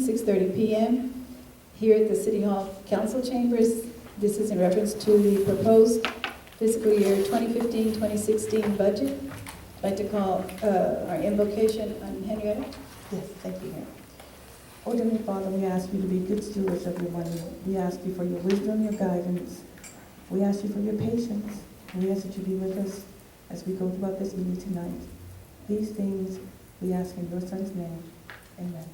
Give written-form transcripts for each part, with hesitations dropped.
6:30 p.m. here at the City Hall Council Chambers. This is in reference to the proposed fiscal year 2015-2016 budget. I'd like to call our invocation on Henrietta. Yes, thank you, Mayor. Oh, Heavenly Father, we ask you to be good stewards of your money. We ask you for your wisdom, your guidance. We ask you for your patience. We ask that you be with us as we go throughout this meeting tonight. These things we ask in your Son's name. Amen.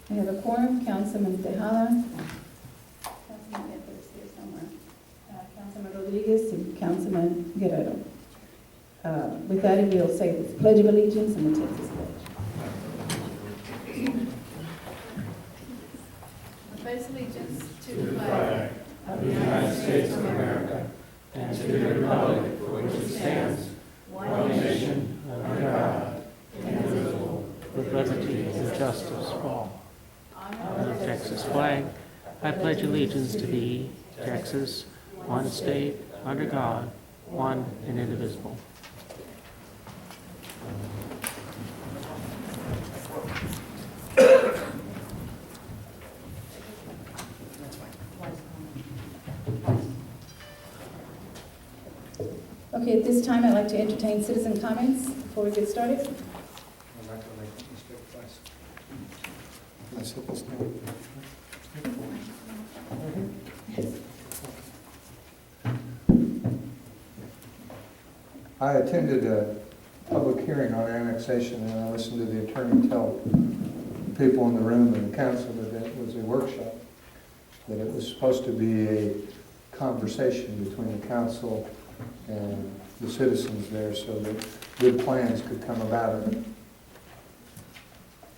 We have a quorum, Councilman Tejada, Councilman Edwards here somewhere, Councilman Rodriguez, and Councilman Guerrero. With that, we'll say the Pledge of Allegiance and the Texas Pledge. I pledge allegiance to the flag of the United States of America and to the republic for which it stands, one nation, under God, indivisible, with liberty and justice for all. On the Texas flag, I pledge allegiance to thee, Texas, one state, under God, one and indivisible. Okay, at this time, I'd like to entertain citizen comments before we get started. I'm not going to make a mistake twice. Can I sit this down? I attended a public hearing on annexation, and I listened to the attorney tell people in the room and the council that it was a workshop, that it was supposed to be a conversation between the council and the citizens there so that good plans could come about of it.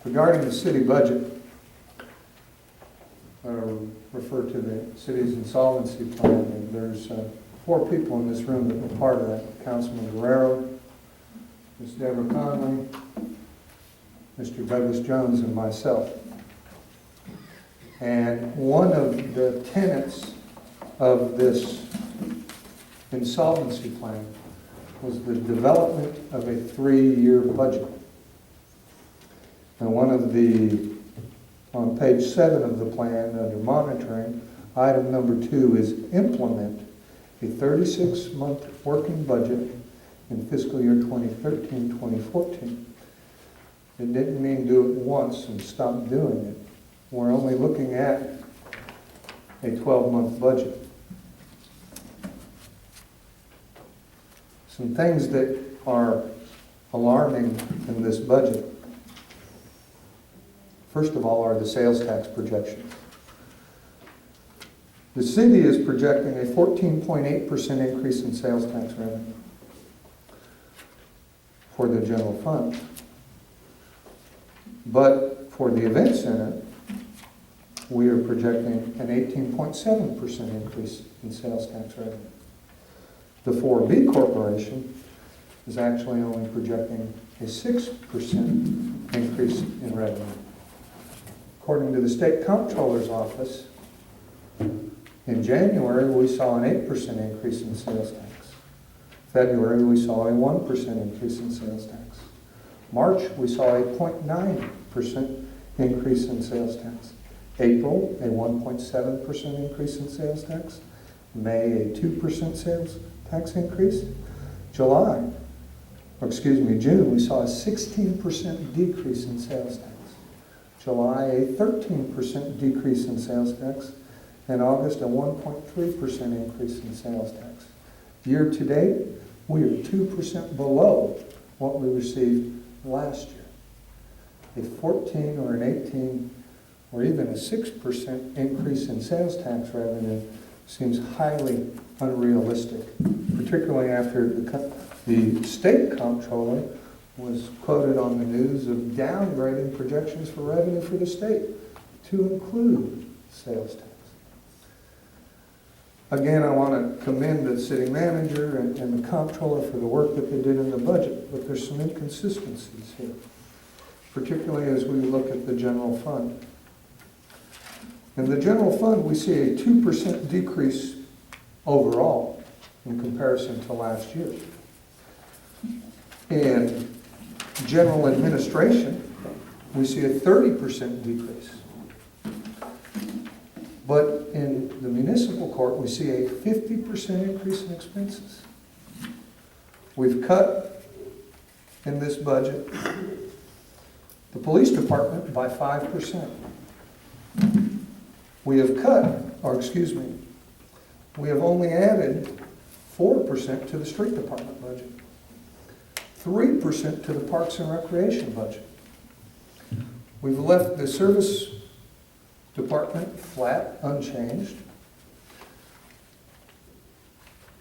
Regarding the city budget, I refer to the city's insolvency plan, and there's 4 people in this room that were part of that. Councilman Guerrero, Ms. Deborah Conley, Mr. Douglas Jones, and myself. And one of the tenets of this insolvency plan was the development of a 3-year budget. And one of the, on page 7 of the plan, under monitoring, item number 2 is implement a 36-month working budget in fiscal year 2013-2014. It didn't mean do it once and stop doing it. We're only looking at a 12-month budget. Some things that are alarming in this budget, first of all, are the sales tax projections. The city is projecting a 14.8% increase in sales tax revenue for the general fund. But for the event center, we are projecting an 18.7% increase in sales tax revenue. The 4B Corporation is actually only projecting a 6% increase in revenue. According to the State Comptroller's Office, in January we saw an 8% increase in sales tax. February we saw a 1% increase in sales tax. March we saw a 0.9% increase in sales tax. April a 1.7% increase in sales tax. May a 2% sales tax increase. June, we saw a 16% decrease in sales tax. July, a 13% decrease in sales tax. And August, a 1.3% increase in sales tax. Year to date, we are 2% below what we received last year. A 14 or an 18 or even a 6% increase in sales tax revenue seems highly unrealistic, particularly after the state comptroller was quoted on the news of downgrading projections for revenue for the state to include sales tax. Again, I want to commend the city manager and the comptroller for the work that they did in the budget, but there's some inconsistencies here, particularly as we look at the general fund. In the general fund, we see a 2% decrease overall in comparison to last year. In general administration, we see a 30% decrease. But in the municipal court, we see a 50% increase in expenses. We've cut in this budget the police department by 5%. We have we have only added 4% to the street department budget, 3% to the parks and recreation budget. We've left the service department flat, unchanged.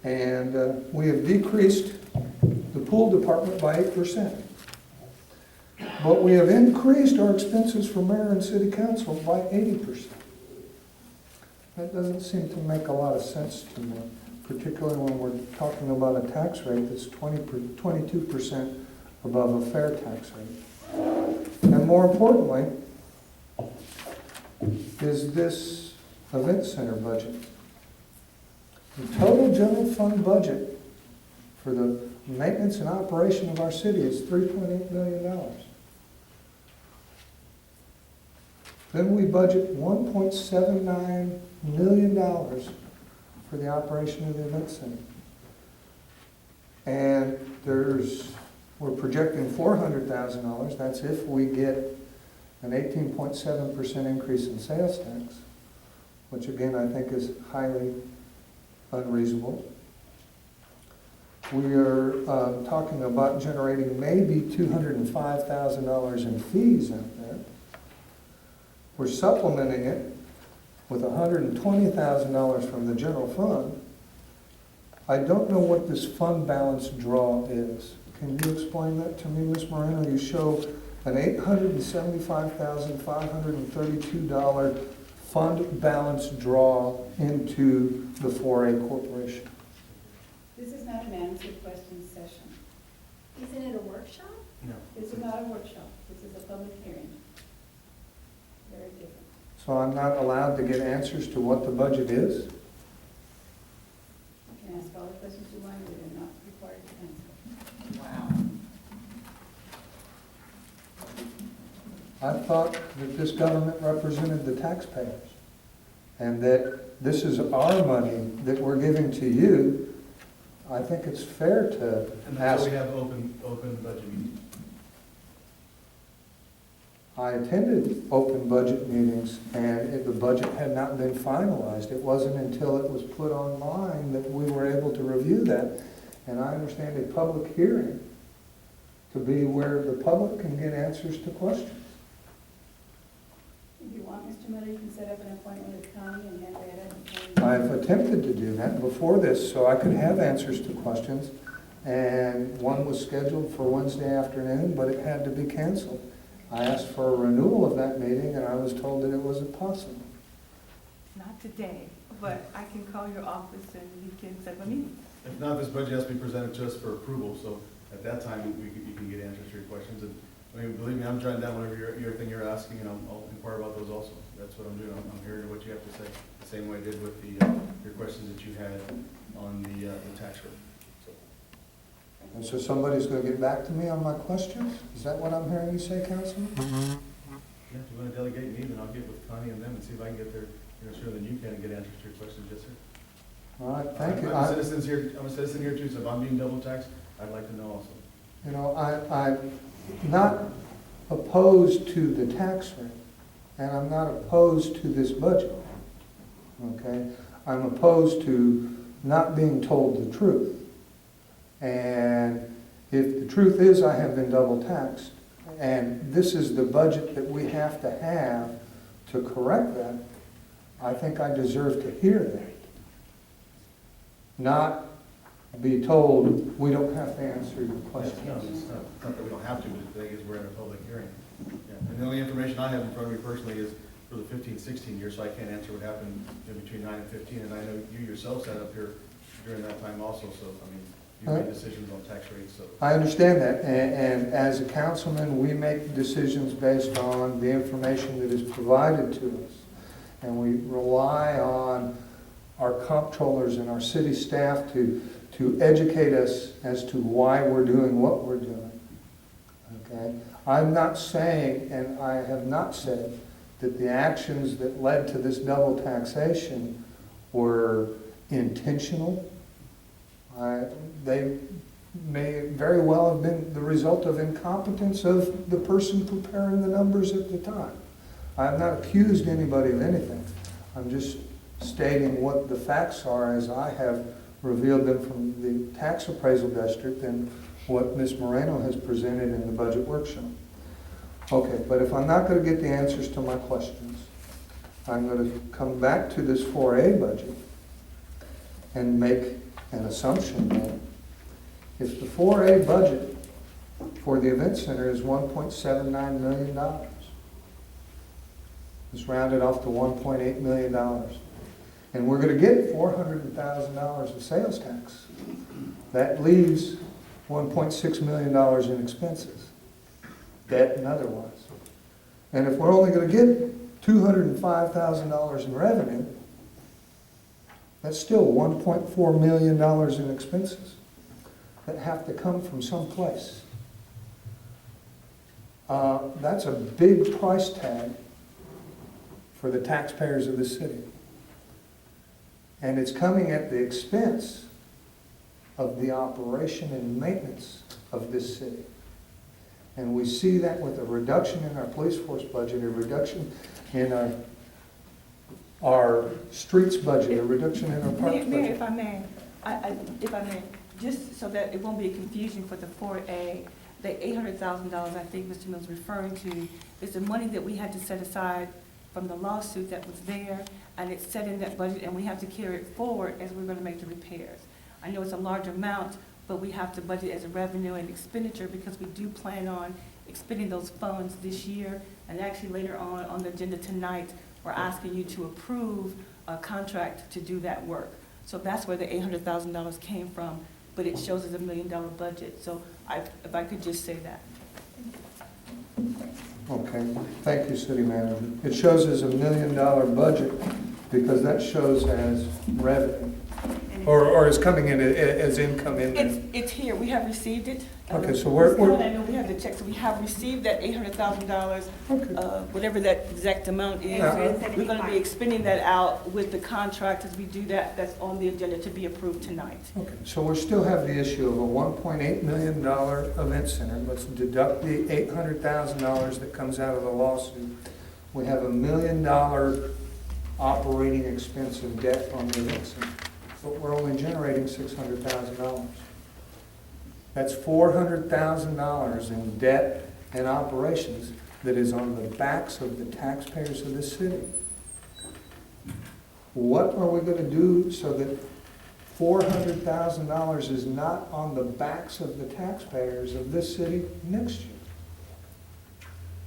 And we have decreased the pool department by 8%. But we have increased our expenses for mayor and city council by 80%. That doesn't seem to make a lot of sense to me, particularly when we're talking about a tax rate that's 22% above a fair tax rate. And more importantly, is this event center budget. The total general fund budget for the maintenance and operation of our city is $3.8 million. Then we budget $1.79 million for the operation of the event center. And we're projecting $400,000. That's if we get an 18.7% increase in sales tax, which again I think is highly unreasonable. We are talking about generating maybe $205,000 in fees out there. We're supplementing it with $120,000 from the general fund. I don't know what this fund balance draw is. Can you explain that to me, Ms. Moreno? You show an $875,532 fund balance draw into the 4A corporation. This is not an answer question session. Isn't it a workshop? No. This is not a workshop. This is a public hearing. Very different. So I'm not allowed to get answers to what the budget is? You can ask all the questions you want, but you're not required to answer. Wow. I thought that this government represented the taxpayers and that this is our money that we're giving to you. I think it's fair to And that's ask. why we have open budget meetings. I attended open budget meetings and the budget had not been finalized. It wasn't until it was put online that we were able to review that. And I understand a public hearing to be where the public can get answers to questions. If you want, Mr. Miller, you can set up an appointment with Connie and Henrietta. I've attempted to do that before this so I could have answers to questions. And one was scheduled for Wednesday afternoon, but it had to be canceled. I asked for a renewal of that meeting and I was told that it wasn't possible. Not today, but I can call your office and you can set up a meeting. If not, this budget has to be presented to us for approval, so at that time, you can get answers to your questions. And I mean, believe me, I'm jotting down whatever everything you're asking, and I'll inquire about those also. That's what I'm doing. I'm hearing what you have to say, the same way I did with your questions that you had on the tax rate. So, And so somebody's going to get back to me on my questions? Is that what I'm hearing you say, Councilman? yeah, if you want to delegate me, then I'll get with Connie and them and see if I can get there, sooner than you can and get answers to your questions. Yes, sir. All right, thank you. I'm a citizen here too, so if I'm being double taxed, I'd like to know also. You know, I'm not opposed to the tax rate, and I'm not opposed to this budget, okay? I'm opposed to not being told the truth. And if the truth is I have been double taxed, and this is the budget that we have to correct that, I think I deserve to hear that. Not be told, we don't have to answer your questions. No, it's not that we don't have to, but the thing is, we're in a public hearing. Yeah. And the only information I have in front of me personally is for the 15-16 year, so I can't answer what happened between 9 and 15, and I know you yourself sat up here during that time also, so, I mean, you made decisions on tax rates, so. I understand that, and as a councilman, we make decisions based on the information that is provided to us. And we rely on our comptrollers and our city staff to educate us as to why we're doing what we're doing. Okay? I'm not saying, and I have not said, that the actions that led to this double taxation were intentional. They may very well have been the result of incompetence of the person preparing the numbers at the time. I have not accused anybody of anything. I'm just stating what the facts are as I have revealed them from the tax appraisal district and what Ms. Moreno has presented in the budget workshop. Okay, but if I'm not going to get the answers to my questions, I'm going to come back to this 4A budget and make an assumption that if the 4A budget for the event center is $1.79 million, let's round it off to $1.8 million, and we're going to get $400,000 of sales tax, that leaves $1.6 million in expenses, debt and otherwise. And if we're only going to get $205,000 in revenue, that's still $1.4 million in expenses that have to come from someplace. That's a big price tag for the taxpayers of the city. And it's coming at the expense of the operation and maintenance of this city. And we see that with a reduction in our police force budget, a reduction in our streets budget, a reduction in our parks Mayor, budget. if I may, just so that it won't be a confusion for the 4A, the $800,000 I think Mr. Mills is referring to is the money that we had to set aside from the lawsuit that was there, and it's set in that budget, and we have to carry it forward as we're going to make the repairs. I know it's a large amount, but we have to budget as a revenue and expenditure because we do plan on expending those funds this year. And actually later on the agenda tonight, we're asking you to approve a contract to do that work. So that's where the $800,000 came from, but it shows as $1 million budget. So if I could just say that. Okay, thank you, City Manager. It shows as $1 million budget because that shows as revenue, or is coming in as income in there. It's here, we have received it. Okay, so I know we have the check, so we have received that $800,000, okay. whatever that exact amount is. Yeah. We're gonna be expending that out with the contract as we do that, that's on the agenda to be approved tonight. Okay, so we still have the issue of a $1.8 million event center. Let's deduct the $800,000 that comes out of the lawsuit. We have $1 million operating expense of debt on the event center, but we're only generating $600,000. That's $400,000 in debt and operations that is on the backs of the taxpayers of this city. What are we going to do so that $400,000 is not on the backs of the taxpayers of this city next year?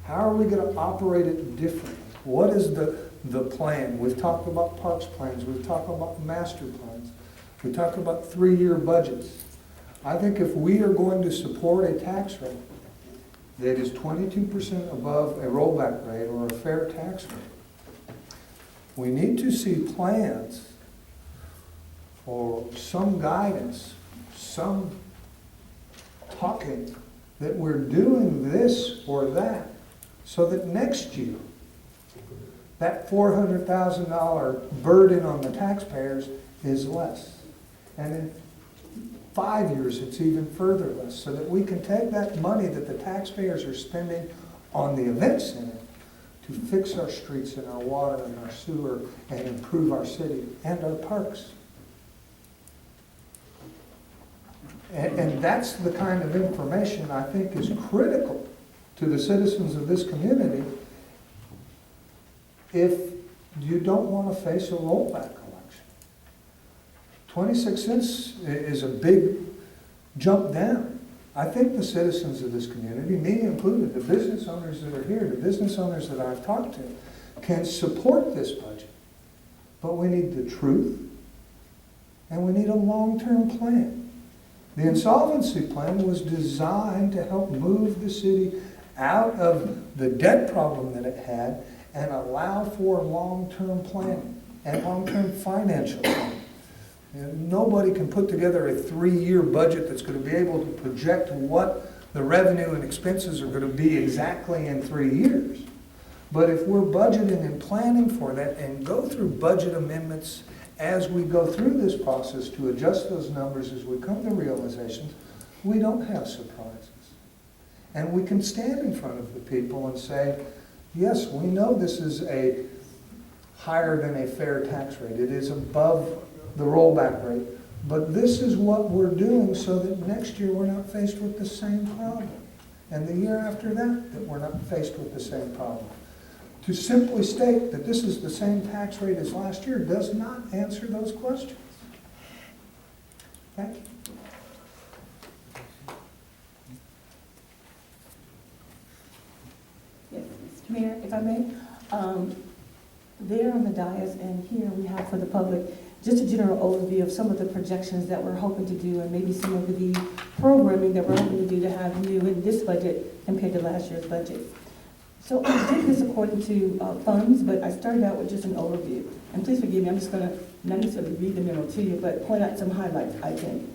How are we going to operate it differently? What is the plan? We've talked about parks plans. We've talked about master plans. We talk about 3-year budgets. I think if we are going to support a tax rate that is 22% above a rollback rate or a fair tax rate, we need to see plans or some guidance, some talking that we're doing this or that so that next year that $400,000 burden on the taxpayers is less. And in 5 years, it's even further less, so that we can take that money that the taxpayers are spending on the event center to fix our streets and our water and our sewer and improve our city and our parks. And that's the kind of information I think is critical to the citizens of this community if you don't want to face a rollback election. 26 cents is a big jump down. I think the citizens of this community, me included, the business owners that are here, the business owners that I've talked to, can support this budget. But we need the truth, and we need a long-term plan. The insolvency plan was designed to help move the city out of the debt problem that it had and allow for long-term planning and long-term financial planning. And nobody can put together a 3-year budget that's going to be able to project what the revenue and expenses are going to be exactly in 3 years. But if we're budgeting and planning for that and go through budget amendments as we go through this process to adjust those numbers as we come to realizations, we don't have surprises. And we can stand in front of the people and say, yes, we know this is a higher than a fair tax rate. It is above the rollback rate. But this is what we're doing so that next year we're not faced with the same problem. And the year after that, that we're not faced with the same problem. To simply state that this is the same tax rate as last year does not answer those questions. Thank you. Yes, Mr. Mayor, if I may, there on the dais and here we have for the public just a general overview of some of the projections that we're hoping to do and maybe some of the programming that we're hoping to do to have new in this budget compared to last year's budget. So I did this according to funds, but I started out with just an overview. And please forgive me, I'm just going to not necessarily read the memo to you, but point out some highlights, I think.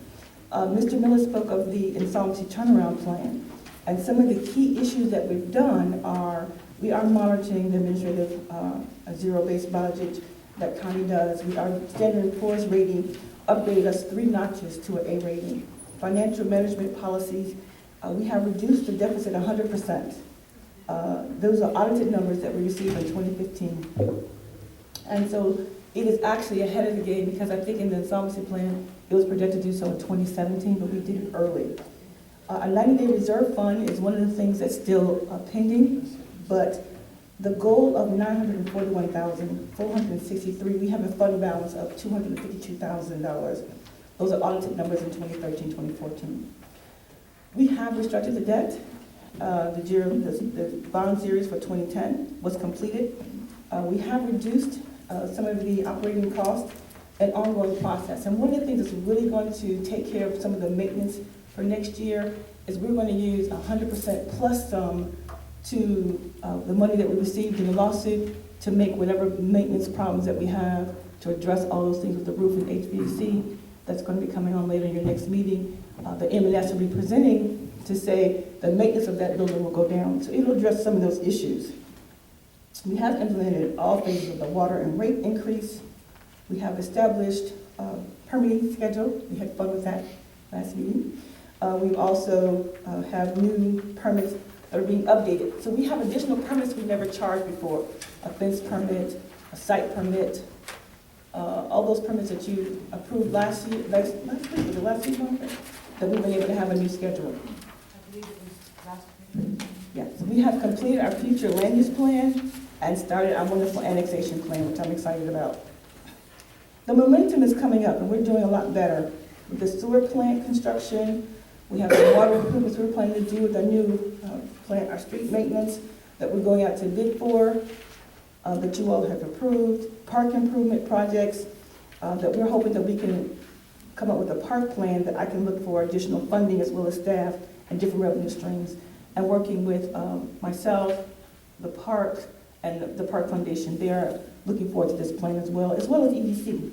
Mr. Miller spoke of the insolvency turnaround plan. And some of the key issues that we've done are, we are monitoring the administrative zero-based budget that county does. We are Standard & Poor's rating upgraded us 3 notches to an A rating. Financial management policies, we have reduced the deficit 100%. Those are audited numbers that we received in 2015. And so it is actually ahead of the game because I think in the insolvency plan, it was projected to do so in 2017, but we did it early. A 90-day reserve fund is one of the things that's still pending, but the goal of $941,463, we have a fund balance of $252,000. Those are audited numbers in 2013, 2014. We have restructured the debt. The bond series for 2010 was completed. We have reduced some of the operating costs and ongoing process. And one of the things that's really going to take care of some of the maintenance for next year is we're going to use 100% plus some to the money that we received in the lawsuit to make whatever maintenance problems that we have to address all those things with the roof and HVAC. That's going to be coming on later in your next meeting. The M&S will be presenting to say the maintenance of that building will go down. So it'll address some of those issues. We have implemented all phases of the water and rate increase. We have established a permitting schedule. We had fun with that last meeting. We also have new permits that are being updated. So we have additional permits we never charged before. A fence permit, a site permit, all those permits that you approved last week, was it last week, that we've been able to have a new schedule. I believe it was last week. Yes, we have completed our future land use plan and started our wonderful annexation plan, which I'm excited about. The momentum is coming up and we're doing a lot better with the sewer plant construction. We have the water improvements we're planning to do with our new plant, our street maintenance that we're going out to bid for, that you all have approved, park improvement projects that we're hoping that we can come up with a park plan that I can look for additional funding as well as staff and different revenue streams, and working with myself, the park, and the Park Foundation. They're looking forward to this plan as well as EDC.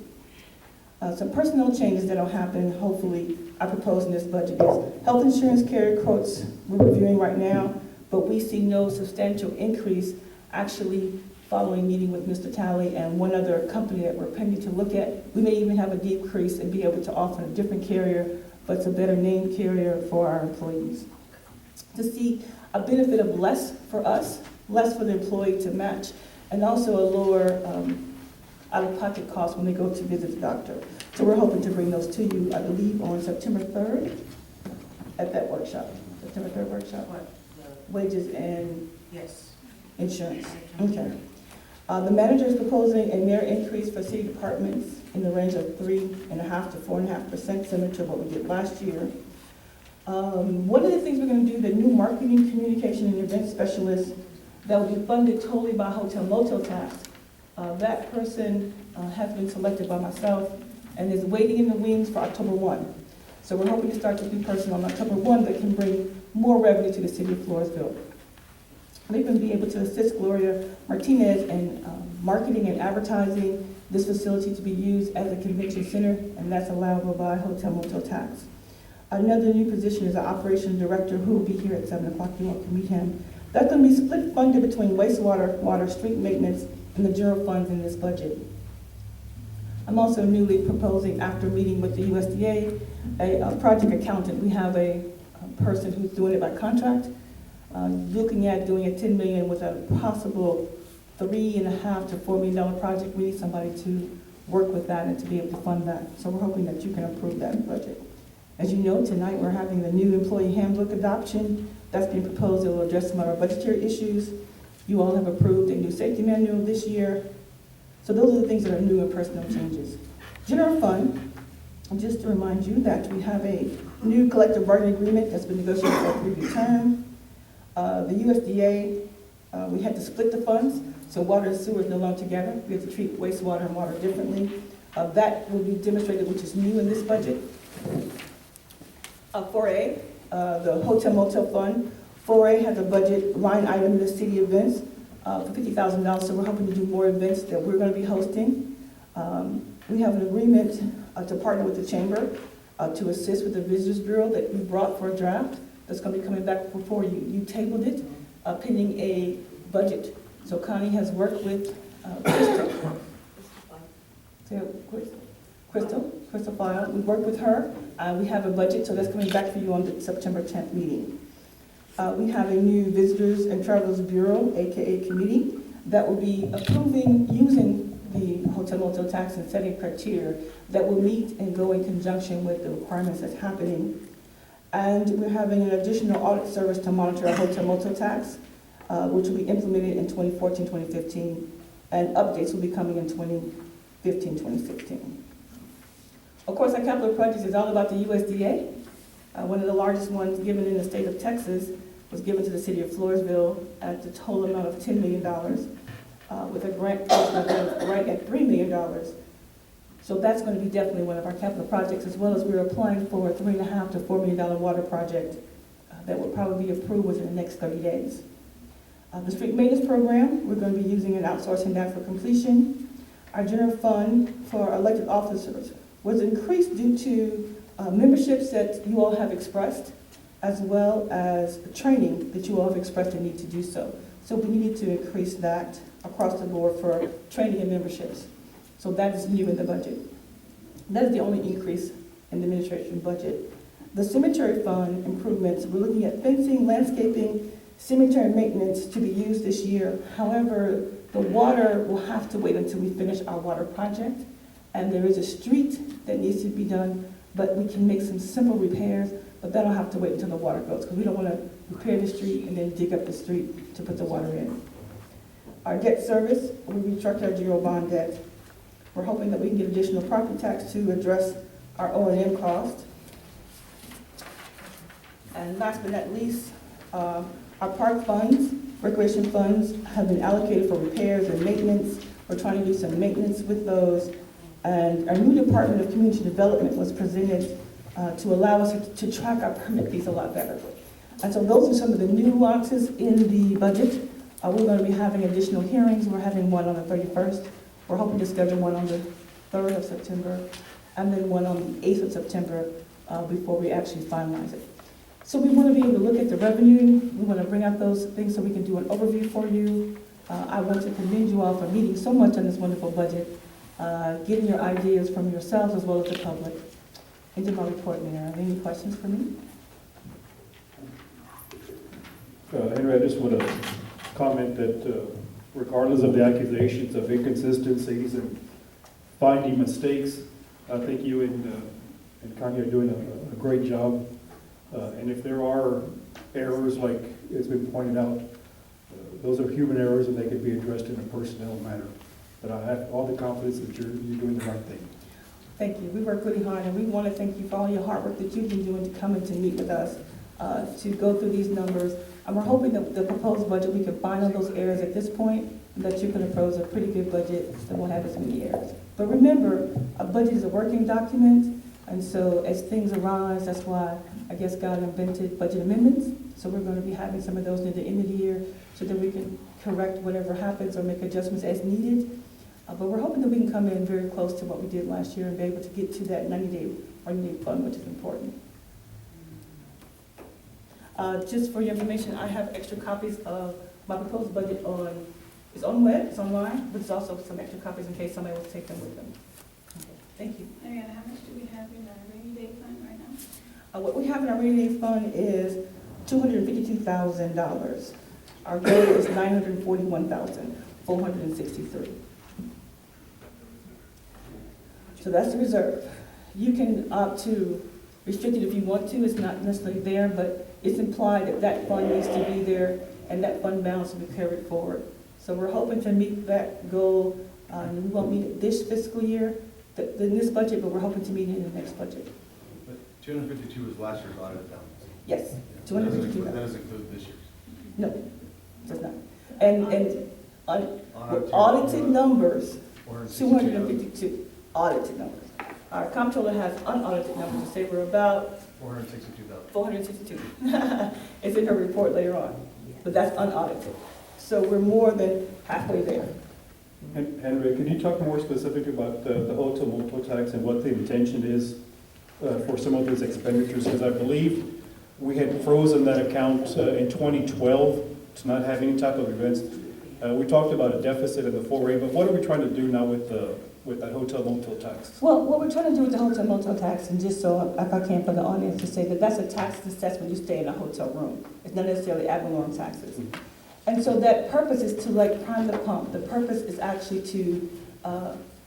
Some personnel changes that will happen, hopefully, I propose in this budget is health insurance carrier quotes we're reviewing right now, but we see no substantial increase actually following meeting with Mr. Talley and one other company that we're pending to look at. We may even have a decrease and be able to offer a different carrier, but it's a better named carrier for our employees. To see a benefit of less for us, less for the employee to match, and also a lower out-of-pocket cost when they go to visit the doctor. So we're hoping to bring those to you, I believe, on September 3rd at that workshop. September 3rd workshop? What? Wages and Yes. insurance. Okay. The manager is proposing a merit increase for city departments in the range of 3.5% to 4.5%, similar to what we did last year. One of the things we're going to do, the new marketing, communication, and event specialist that will be funded totally by hotel motel tax. That person has been selected by myself and is waiting in the wings for October 1. So we're hoping to start this new person on October 1 that can bring more revenue to the city of Floresville. They're going to be able to assist Gloria Martinez in marketing and advertising this facility to be used as a convention center, and that's allowable by hotel motel tax. Another new position is an operations director who will be here at 7 o'clock. You all can meet him. That's going to be split funded between wastewater, water, street maintenance, and the general funds in this budget. I'm also newly proposing, after meeting with the USDA, a project accountant. We have a person who's doing it by contract, looking at doing a $10 million with a possible $3.5 to $4 million project. We need somebody to work with that and to be able to fund that. So we're hoping that you can approve that budget. As you know, tonight we're having the new employee handbook adoption. That's being proposed. It will address some of our budgetary issues. You all have approved a new safety manual this year. So those are the things that are new and personnel changes. General fund, just to remind you that we have a new collective bargaining agreement that's been negotiated for a 3-year term. The USDA, we had to split the funds, so water and sewer is no longer together. We have to treat wastewater and water differently. That will be demonstrated, which is new in this budget. 4A, the hotel motel fund. 4A has a budget line item in the city events for $50,000, so we're hoping to do more events that we're going to be hosting. We have an agreement to partner with the chamber to assist with the Visitors Bureau that we brought for a draft that's going to be coming back before you. You tabled it pending a budget. So Connie has worked with Crystal File. We worked with her. We have a budget, so that's coming back for you on the September 10th meeting. We have a new Visitors and Travelers Bureau, AKA committee, that will be approving using the hotel motel tax and setting criteria that will meet and go in conjunction with the requirements that's happening. And we're having an additional audit service to monitor our hotel motel tax, which will be implemented in 2014, 2015, and updates will be coming in 2015, 2016. Of course, our capital project is all about the USDA. One of the largest ones given in the state of Texas was given to the city of Floresville at the total amount of $10 million, with a grant right at $3 million. So that's going to be definitely one of our capital projects, as well as we're applying for a $3.5 to $4 million water project that will probably be approved within the next 30 days. The street maintenance program, we're going to be using and outsourcing that for completion. Our general fund for elected officers was increased due to memberships that you all have expressed, as well as training that you all have expressed a need to do so. So we need to increase that across the board for training and memberships. So that is new in the budget. That is the only increase in the administration budget. The cemetery fund improvements, we're looking at fencing, landscaping, cemetery maintenance to be used this year. However, the water will have to wait until we finish our water project. And there is a street that needs to be done, but we can make some simple repairs, but that'll have to wait until the water goes, because we don't want to repair the street and then dig up the street to put the water in. Our debt service, we restructured our GO bond debt. We're hoping that we can get additional property tax to address our O&M cost. And last but not least, our park funds, recreation funds have been allocated for repairs and maintenance. We're trying to do some maintenance with those. And our new Department of Community Development was presented to allow us to track our permit fees a lot better. And so those are some of the nuances in the budget. We're going to be having additional hearings. We're having one on the 31st. We're hoping to schedule one on the 3rd of September, and then one on the 8th of September before we actually finalize it. So we want to be able to look at the revenue. We want to bring out those things so we can do an overview for you. I want to commend you all for meeting so much on this wonderful budget, getting your ideas from yourselves as well as the public. Into my report, Mayor. Are there any questions for me? Henry, I just want to comment that regardless of the accusations of inconsistencies and finding mistakes, I think you and Connie are doing a great job. And if there are errors, like it's been pointed out, those are human errors and they can be addressed in a personnel matter. But I have all the confidence that you're doing the right thing. Thank you. We work really hard, and we want to thank you for all your hard work that you've been doing to come and to meet with us, to go through these numbers. And we're hoping that the proposed budget, we can find all those errors at this point, and that you can propose a pretty good budget that won't have as many errors. But remember, a budget is a working document, and so as things arise, that's why I guess God invented budget amendments. So we're going to be having some of those near the end of the year so that we can correct whatever happens or make adjustments as needed. But we're hoping that we can come in very close to what we did last year and be able to get to that 90-day rainy day fund, which is important. Just for your information, I have extra copies of my proposed budget on, it's on web, it's online, but there's also some extra copies in case somebody wants to take them with them. Okay, thank you. Mariana, how much do we have in our rainy day fund right now? What we have in our rainy day fund is $252,000. Our goal is $941,463. So that's the reserve. You can opt to restrict it if you want to. It's not necessarily there, but it's implied that that fund needs to be there and that fund balance will be carried forward. So we're hoping to meet that goal. We won't meet it this fiscal year, in this budget, but we're hoping to meet it in the next budget. But 252 was last year's audit balance. Yes, That 252. doesn't include this year's. No, it does not. And audited numbers, 252 audited numbers. Our comptroller has unaudited numbers, to say we're about 462,000. 462. It's in her report later on, but that's unaudited. So we're more than halfway there. Henry, could you talk more specifically about the hotel motel tax and what the intention is for some of those expenditures? Because I believe we had frozen that account in 2012 to not have any type of events. We talked about a deficit in the 4A, but what are we trying to do now with that hotel motel tax? Well, what we're trying to do with the hotel motel tax, and just so if I can for the audience to say that that's a tax assessed when you stay in a hotel room. It's not necessarily ad valorem taxes. And so that purpose is to like prime the pump. The purpose is actually to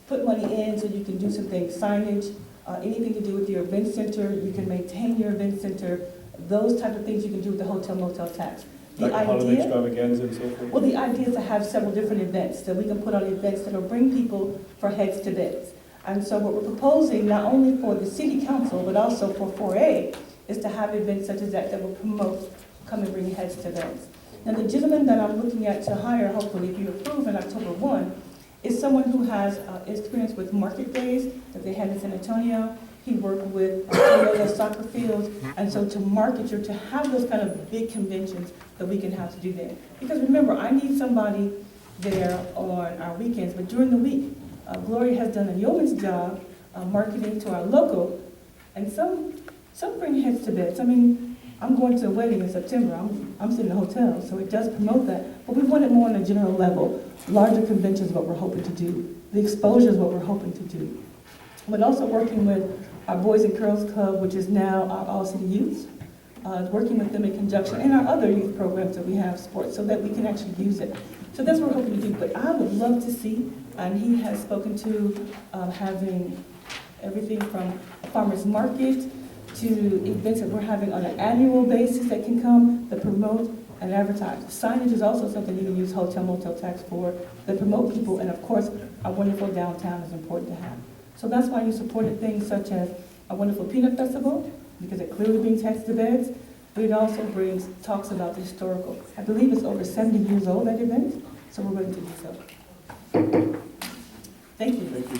put money in so you can do some things, signage, anything to do with your event center, you can maintain your event center, those type of things you can do with the hotel motel tax. The Like holiday extravaganza and so forth? Well, the idea is to have several different events, that we can put on events that will bring people for heads to beds. And so what we're proposing, not only for the city council, but also for 4A, is to have events such as that that will promote, come and bring heads to beds. Now, the gentleman that I'm looking at to hire, hopefully if you approve in October 1, is someone who has experience with market days that they had in San Antonio. He worked with Toyota soccer fields, and so to market to have those kind of big conventions that we can have to do there. Because remember, I need somebody there on our weekends, but during the week, Gloria has done a yeoman's job marketing to our local, and some bring heads to beds. I mean, I'm going to a wedding in September. I'm sitting in a hotel, so it does promote that. But we want it more on a general level. Larger conventions is what we're hoping to do. The exposure is what we're hoping to do. But also working with our Boys and Girls Club, which is now our all-city youth, working with them in conjunction, and our other youth programs that we have, sports, so that we can actually use it. So that's what we're hoping to do. But I would love to see, and he has spoken to having everything from a farmer's market to events that we're having on an annual basis that can come, that promote and advertise. Signage is also something you can use hotel motel tax for, that promote people, and of course, our wonderful downtown is important to have. So that's why you supported things such as a wonderful peanut festival, because it clearly brings heads to beds, but it also talks about the historical. I believe it's over 70 years old, that event, so we're willing to do so. Thank you. Thank you.